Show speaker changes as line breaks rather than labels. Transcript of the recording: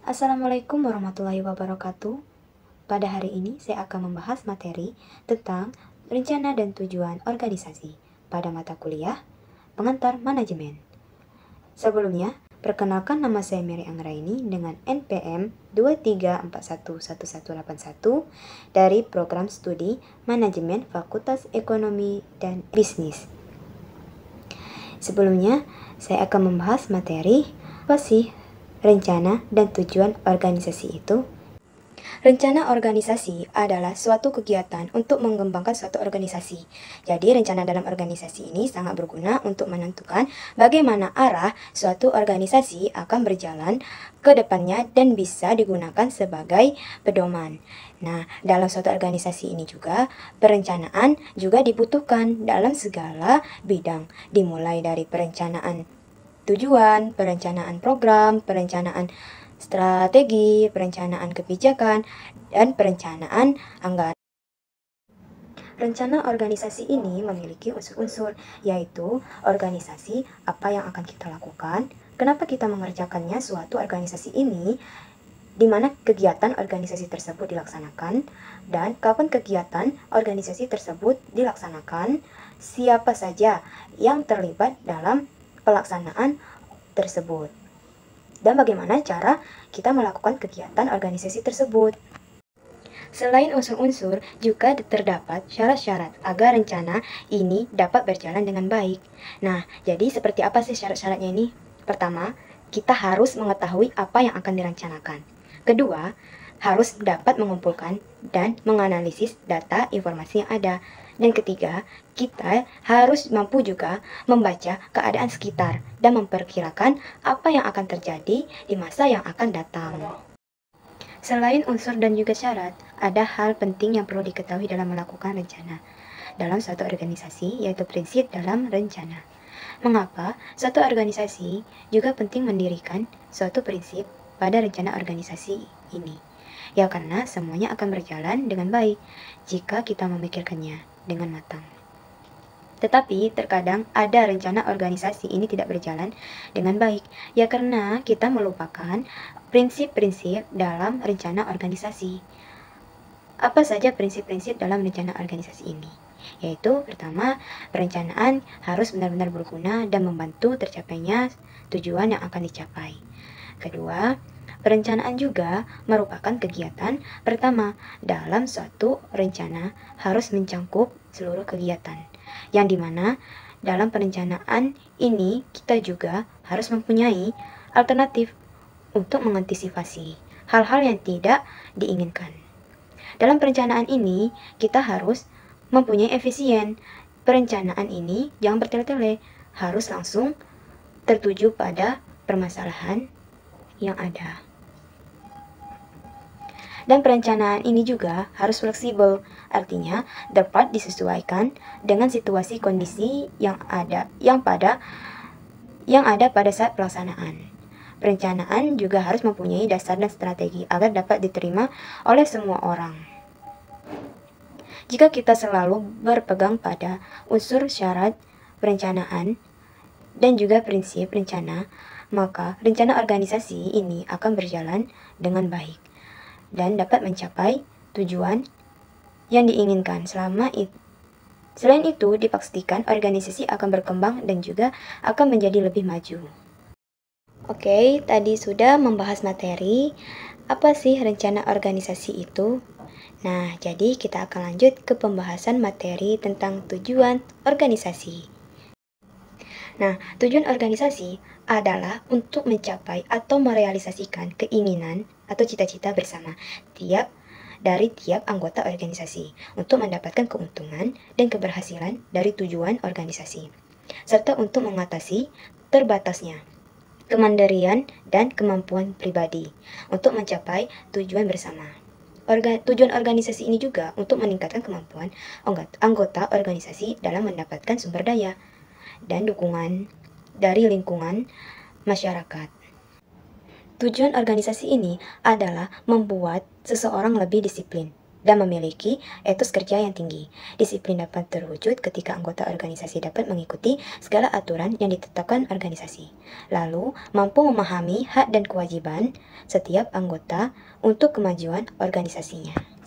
Assalamualaikum warahmatullahi wabarakatuh. Pada hari ini saya akan membahas materi tentang rencana dan tujuan organisasi pada mata kuliah Pengantar Manajemen. Sebelumnya, perkenalkan nama saya Mary Anggraini dengan NPM 23411181 dari Program Studi Manajemen Fakultas Ekonomi dan Bisnis. Sebelumnya, saya akan membahas materi apa sih rencana dan tujuan organisasi itu. Rencana organisasi adalah suatu kegiatan untuk mengembangkan suatu organisasi. Jadi, rencana dalam organisasi ini sangat berguna untuk menentukan bagaimana arah suatu organisasi akan berjalan ke depannya dan bisa digunakan sebagai pedoman. Nah, dalam suatu organisasi ini juga, perencanaan juga dibutuhkan dalam segala bidang, dimulai dari perencanaan tujuan, perencanaan program, perencanaan strategi, perencanaan kebijakan, dan perencanaan anggaran. Rencana organisasi ini memiliki unsur-unsur, yaitu organisasi, apa yang akan kita lakukan, kenapa kita mengerjakannya suatu organisasi ini, di mana kegiatan organisasi tersebut dilaksanakan, dan kapan kegiatan organisasi tersebut dilaksanakan, siapa saja yang terlibat dalam pelaksanaan tersebut, dan bagaimana cara kita melakukan kegiatan organisasi tersebut. Selain unsur-unsur, juga terdapat syarat-syarat agar rencana ini dapat berjalan dengan baik. Nah, jadi seperti apa sih syarat-syaratnya ini? Pertama, kita harus mengetahui apa yang akan direncanakan. Kedua, harus dapat mengumpulkan dan menganalisis data informasi yang ada. Dan ketiga, kita harus mampu juga membaca keadaan sekitar dan memperkirakan apa yang akan terjadi di masa yang akan datang. Selain unsur dan juga syarat, ada hal penting yang perlu diketahui dalam melakukan rencana dalam suatu organisasi, yaitu prinsip dalam rencana. Mengapa suatu organisasi juga penting mendirikan suatu prinsip pada rencana organisasi ini? Ya, karena semuanya akan berjalan dengan baik jika kita memikirkannya dengan matang. Tetapi terkadang ada rencana organisasi ini tidak berjalan dengan baik, ya karena kita melupakan prinsip-prinsip dalam rencana organisasi. Apa saja prinsip-prinsip dalam rencana organisasi ini? Yaitu pertama, perencanaan harus benar-benar berguna dan membantu tercapainya tujuan yang akan dicapai. Kedua, perencanaan juga merupakan kegiatan pertama dalam suatu rencana harus mencakup seluruh kegiatan, yang dimana dalam perencanaan ini kita juga harus mempunyai alternatif untuk mengantisipasi hal-hal yang tidak diinginkan. Dalam perencanaan ini kita harus mempunyai efisien. Perencanaan ini jangan bertele-tele, harus langsung tertuju pada permasalahan yang ada. Dan perencanaan ini juga harus fleksibel, artinya dapat disesuaikan dengan situasi kondisi yang ada pada saat pelaksanaan. Perencanaan juga harus mempunyai dasar dan strategi agar dapat diterima oleh semua orang. Jika kita selalu berpegang pada unsur syarat perencanaan dan juga prinsip rencana, maka rencana organisasi ini akan berjalan dengan baik dan dapat mencapai tujuan yang diinginkan. Selain itu, dipastikan organisasi akan berkembang dan juga akan menjadi lebih maju. Oke, tadi sudah membahas materi. Apa sih rencana organisasi itu? Nah, jadi kita akan lanjut ke pembahasan materi tentang tujuan organisasi. Nah, tujuan organisasi adalah untuk mencapai atau merealisasikan keinginan atau cita-cita bersama dari tiap anggota organisasi untuk mendapatkan keuntungan dan keberhasilan dari tujuan organisasi, serta untuk mengatasi terbatasnya kemandirian dan kemampuan pribadi untuk mencapai tujuan bersama. Tujuan organisasi ini juga untuk meningkatkan kemampuan anggota organisasi dalam mendapatkan sumber daya dan dukungan dari lingkungan masyarakat. Tujuan organisasi ini adalah membuat seseorang lebih disiplin dan memiliki etos kerja yang tinggi. Disiplin dapat terwujud ketika anggota organisasi dapat mengikuti segala aturan yang ditetapkan organisasi, lalu mampu memahami hak dan kewajiban setiap anggota untuk kemajuan organisasinya.